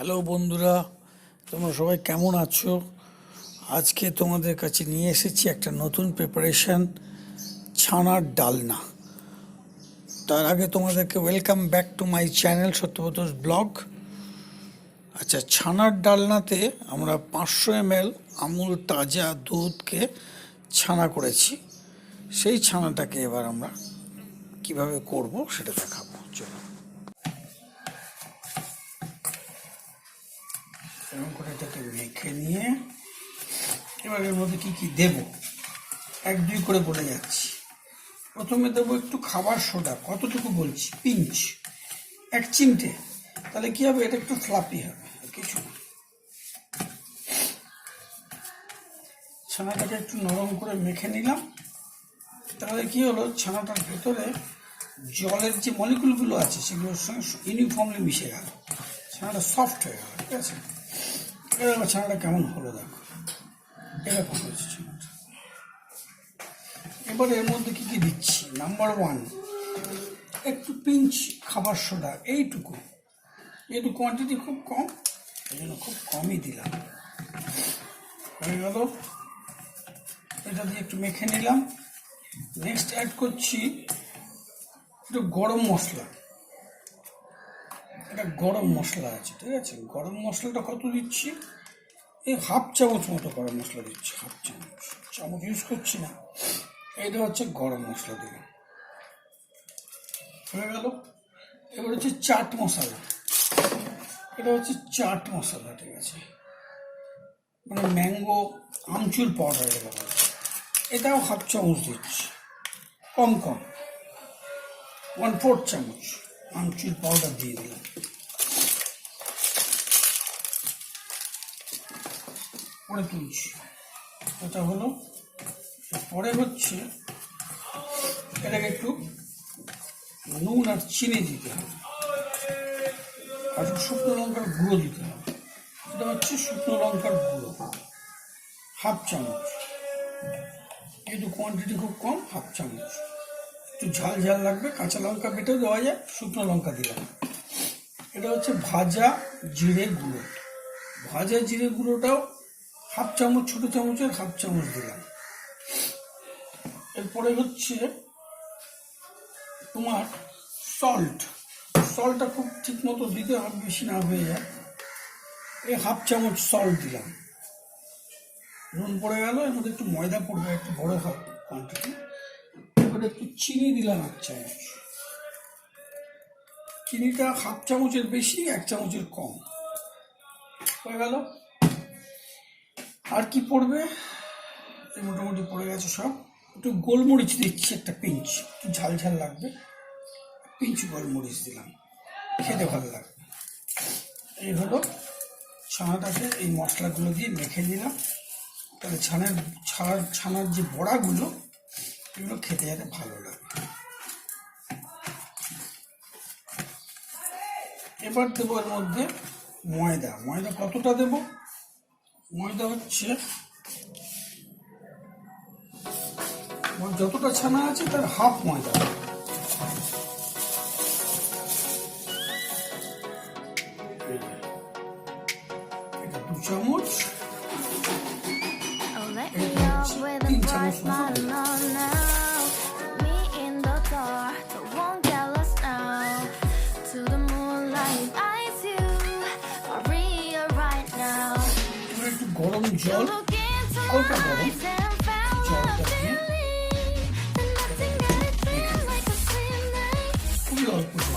Hello বন্ধুরা, তোমরা সবাই কেমন আছো? আজকে তোমাদের কাছে নিয়ে এসেছি একটা নতুন প্রিপারেশন, ছানার ডালনা। তার আগে তোমাদেরকে welcome back to my channel Satyabrata's blog. আচ্ছা, ছানার ডালনাতে আমরা 500 ml আমুল তাজা দুধকে ছানা করেছি। সেই ছানাটাকে এবার আমরা কিভাবে করব সেটা দেখাবো। চলো, এরকম করে এটাকে মেখে নিয়ে এবার এর মধ্যে কি কি দেব এক দুই করে বলে যাচ্ছি। প্রথমে দেবো একটু খাবার সোডা, কতটুকু বলছি, পিঞ্চ, 1 চিমটে। তাহলে কি হবে, এটা একটু ফ্লাপি হবে, কিছু না। ছানাটাকে একটু নরম করে মেখে নিলাম। তাহলে কি হলো, ছানাটার ভেতরে জলের যে মলিকুলগুলো আছে সেগুলোর সঙ্গে ইউনিফর্মলি মিশে গেল, ছানাটা সফট হয়ে গেল। ঠিক আছে, এবার ছানাটা কেমন হলো দেখো, এরকম হয়েছে ছানাটা। এবার এর মধ্যে কি কি দিচ্ছি, নাম্বার 1 একটু পিঞ্চ খাবার সোডা, এইটুকু। যেহেতু কোয়ান্টিটি খুব কম এই জন্য খুব কমই দিলাম। হয়ে গেল, এটা দিয়ে একটু মেখে নিলাম। নেক্সট অ্যাড করছি একটু গরম মশলা। এটা গরম মশলা আছে, ঠিক আছে। গরম মশলাটা কত দিচ্ছি, এই 1/2 চামচ মতো গরম মশলা দিচ্ছি, 1/2 চামচ, চামচ ইউজ করছি না। এটা হচ্ছে গরম মশলা দিলাম, হয়ে গেল। এবার হচ্ছে চাট মশলা, এটা হচ্ছে চাট মশলা, ঠিক আছে, মানে ম্যাঙ্গো আমচুর পাউডার এটা বলে। এটাও 1/2 চামচ দিচ্ছি, কম কম, 1/4 চামচ আমচুর পাউডার দিয়ে দিলাম। পরে তুলছি, এটা হলো। পরে হচ্ছে এটাকে একটু নুন আর চিনি দিতে হবে, আর শুকনো লঙ্কার গুঁড়ো দিতে হবে। এটা হচ্ছে শুকনো লঙ্কার গুঁড়ো, 1/2 চামচ। কিন্তু কোয়ান্টিটি খুব কম, 1/2 চামচ। একটু ঝাল ঝাল লাগবে, কাঁচা লঙ্কা বেটেও দেওয়া যায়, শুকনো লঙ্কা দিলাম। এটা হচ্ছে ভাজা জিরে গুঁড়ো, ভাজা জিরে গুঁড়োটাও 1/2 চামচ, ছোটো চামচের 1/2 চামচ দিলাম। এরপরে হচ্ছে তোমার সল্ট, সল্টটা খুব ঠিক মতো দিতে হবে, বেশি না হয়ে যায়। এই 1/2 চামচ সল্ট দিলাম। নুন পড়ে গেল, এর মধ্যে একটু ময়দা পড়বে, একটু বড় হবে কোয়ান্টিটি। এবারে একটু চিনি দিলাম, 1 চামচ। চিনিটা 1/2 চামচের বেশি, 1 চামচের কম, হয়ে গেল। আর কি পড়বে, মোটামুটি পড়ে গেছে সব। একটু গোলমরিচ দিচ্ছি, একটা পিঞ্চ, একটু ঝাল ঝাল লাগবে, পিঞ্চ গোলমরিচ দিলাম, খেতে ভালো লাগবে। এই হলো ছানাটাকে এই মশলাগুলো দিয়ে মেখে নিলাম। তাহলে ছানার যে বড়াগুলো এগুলো খেতে যাতে ভালো লাগে। এবার দেবো এর মধ্যে ময়দা। ময়দা কতটা দেব, ময়দা হচ্ছে যতটা ছানা আছে তার 1/2 ময়দা। এটা 2 চামচ, 3 চামচ একটু গরম জল, হালকা গরম জলটা দিয়ে খুবই অল্প জল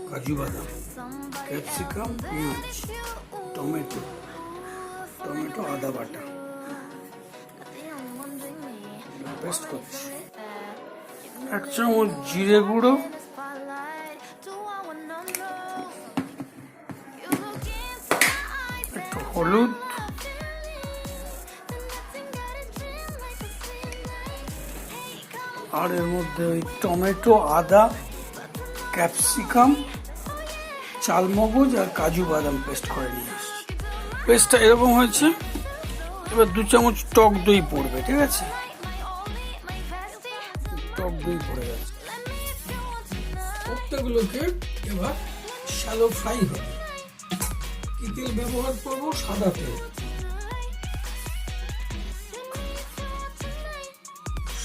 কাজু বাদাম, ক্যাপসিকাম, পেঁয়াজ, টমেটো, আদা বাটা পেস্ট করছি। 1 চামচ জিরে গুঁড়ো, একটু হলুদ, আর এর মধ্যে ওই টমেটো, আদা, ক্যাপসিকাম, চালমগজ আর কাজু বাদাম পেস্ট করে নিয়ে এসেছি। পেস্টটা এরকম হয়েছে। এবার 2 চামচ টক দই পড়বে, ঠিক আছে? টক দই পড়ে গেছে। কোফতাগুলোকে এবার শ্যালো ফ্রাই হবে। কি তেল ব্যবহার করবো? সাদা তেল।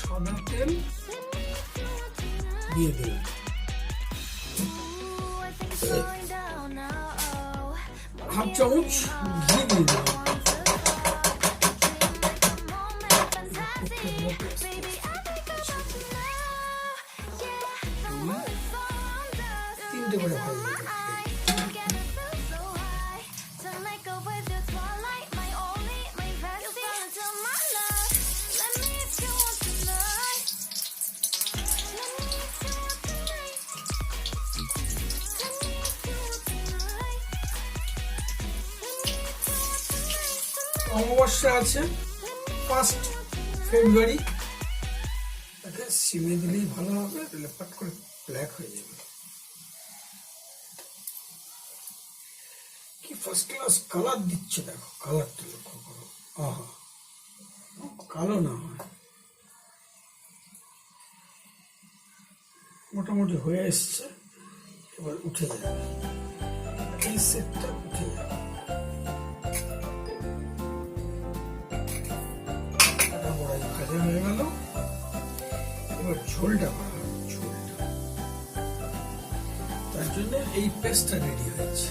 সাদা তেল দিয়ে দিলাম। 1/2 চামচ ঘি দিয়ে দিলাম। 3টে করে ভালো লাগে। অমাবস্যা আছে 1 ফেব্রুয়ারি, তাকে সিমে দিলেই ভালো হবে, তাহলে পাট করে ব্ল্যাক হয়ে যাবে। কি ফার্স্ট ক্লাস কালার দিচ্ছে, দেখো কালারটা লক্ষ্য করো। আহা, কালো না হয়, মোটামুটি হয়ে এসছে। এবার উঠে যাবে, এই সেটটা উঠে যাবে। ভাজা হয়ে গেল। এবার ঝোলটা করা হবে। ঝোলটা তার জন্য এই পেস্টটা রেডি হয়েছে।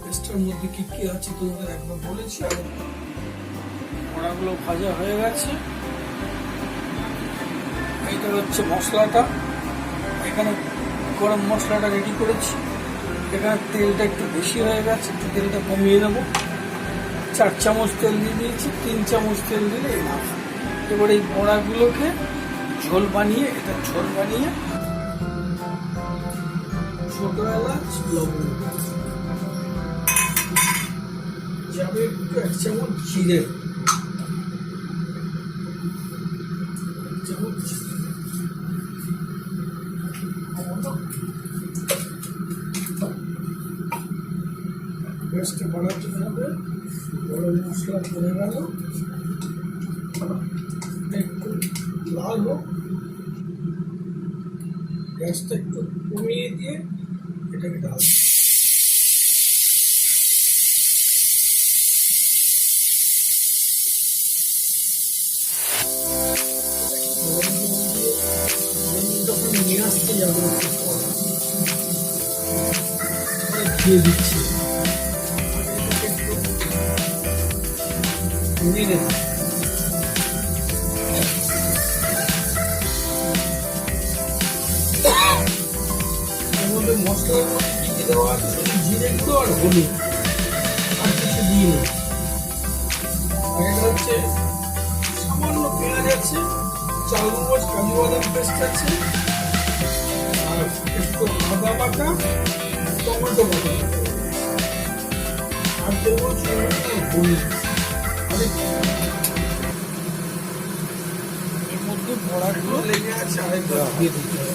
পেস্টটার মধ্যে কি কি আছে তোমাদের একবার বলেছি। আর বড়াগুলো ভাজা হয়ে গেছে। এইটা হচ্ছে মশলাটা। এখানে গরম মশলাটা রেডি করেছি। এখানে তেলটা একটু বেশি হয়ে গেছে, একটু তেলটা কমিয়ে নেবো। 4 চামচ তেল দিয়ে দিয়েছি, 3 চামচ তেল দিলে এনাফ। এবার এই বড়াগুলোকে ঝোল বানিয়ে ছোট এলাচ, লবঙ্গ যাবে, একটু 1 চামচ জিরে, 1 চামচ পেস্টে বানাতে হবে। গরম মশলা পড়ে গেল, একটু লাল হোক। গ্যাসটা একটু কমিয়ে দিয়ে এটাকে ঢাল। যখন নিয়ে আসতে যাবো দিয়ে দিচ্ছি, নেড়ে মশলার মধ্যে কি কি দেওয়া আছে? জিরে গুঁড়ো আর হলুদ, আর কিছু দিয়ে নেই। এটা হচ্ছে সামান্য পেঁয়াজ আছে, চালমগজ, কাজু বাদাম পেস্ট আছে, আর একটু আদা বাটা, টমেটো বাটা, আর দেবো হলুদ। এর মধ্যে বড়াগুলো লেগে আছে, আরেকবার দিয়ে দিতে হবে।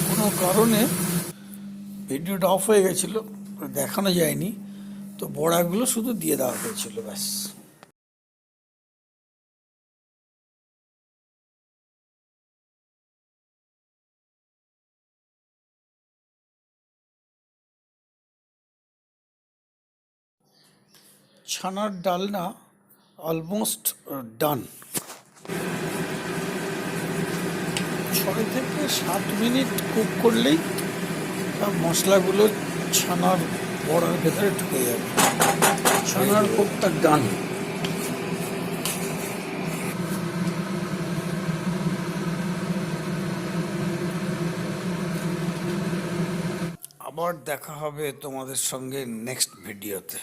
কোনো কারণে ভিডিওটা অফ হয়ে গেছিলো, দেখানো যায়নি, তো বড়াগুলো শুধু দিয়ে দেওয়া হয়েছিল, ব্যাস। ছানার ডালনা অলমোস্ট ডান। 6 থেকে 7 মিনিট কুক করলেই সব মশলাগুলো ছানার বড়ার ভেতরে ঢুকে যাবে। ছানার কোফতা ডান। আবার দেখা হবে তোমাদের সঙ্গে নেক্সট ভিডিওতে।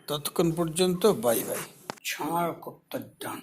ততক্ষণ পর্যন্ত বাই বাই। ছানার কোফতা ডান।